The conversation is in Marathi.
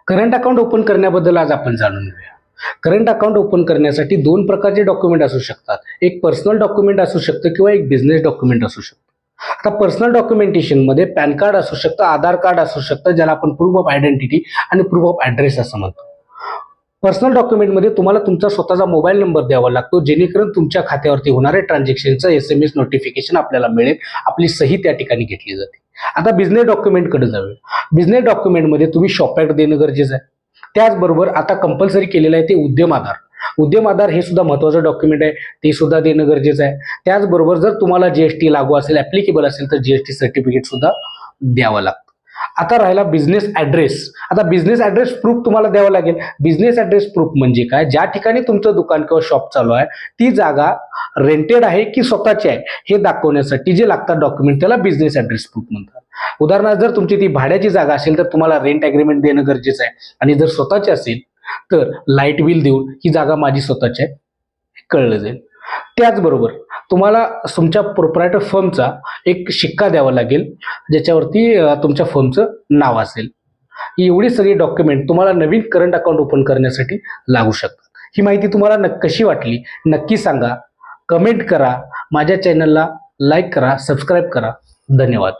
करंट अकाउंट ओपन करण्याबद्दल आज आपण जाणून घेऊया. करंट अकाउंट ओपन करण्यासाठी दोन प्रकारचे डॉक्युमेंट असू शकतात. एक पर्सनल डॉक्युमेंट असू शकतं किंवा एक बिझनेस डॉक्युमेंट असू शकतं. आता पर्सनल डॉक्युमेंटेशनमध्ये पॅन कार्ड असू शकतं, आधार कार्ड असू शकतं, ज्याला आपण प्रूफ ऑफ आयडेंटिटी आणि प्रूफ ऑफ ॲड्रेस असं म्हणतो. पर्सनल डॉक्युमेंटमध्ये तुम्हाला तुमचा स्वतःचा मोबाईल नंबर द्यावा लागतो, जेणेकरून तुमच्या खात्यावरती होणारे ट्रान्झॅक्शनचं SMS नोटिफिकेशन आपल्याला मिळेल. आपली सही त्या ठिकाणी घेतली जाते. आता बिझनेस डॉक्युमेंटकडे जाऊया. बिझनेस डॉक्युमेंटमध्ये तुम्ही शॉप ॲक्ट देणं गरजेचं आहे. त्याचबरोबर आता कंपल्सरी केलेलं आहे ते उद्यम आधार. उद्यम आधार हे सुद्धा महत्त्वाचं डॉक्युमेंट आहे, ते सुद्धा देणं गरजेचं आहे. त्याचबरोबर जर तुम्हाला GST लागू असेल, ॲप्लिकेबल असेल, तर GST सर्टिफिकेट सुद्धा द्यावं लागतं. आता राहिला बिझनेस ॲड्रेस. आता बिझनेस ॲड्रेस प्रूफ तुम्हाला द्यावं लागेल. बिझनेस ॲड्रेस प्रूफ म्हणजे काय? ज्या ठिकाणी तुमचं दुकान किंवा शॉप चालू आहे ती जागा रेंटेड आहे की स्वतःची आहे हे दाखवण्यासाठी जे लागतात डॉक्युमेंट त्याला बिझनेस ॲड्रेस प्रूफ म्हणतात. उदाहरणार्थ जर तुमची ती भाड्याची जागा असेल तर तुम्हाला रेंट ॲग्रीमेंट देणं गरजेचं आहे, आणि जर स्वतःची असेल तर लाईट बिल देऊन ही जागा माझी स्वतःची आहे हे कळलं जाईल. त्याचबरोबर तुम्हाला तुमच्या प्रोप्रायटर फर्मचा एक शिक्का द्यावा लागेल, ज्याच्यावरती तुमच्या फर्मचं नाव असेल. ही एवढी सगळी डॉक्युमेंट तुम्हाला नवीन करंट अकाउंट ओपन करण्यासाठी लागू शकतात. ही माहिती तुम्हाला कशी वाटली नक्की सांगा, कमेंट करा, माझ्या चॅनलला लाईक करा, सबस्क्राईब करा. धन्यवाद.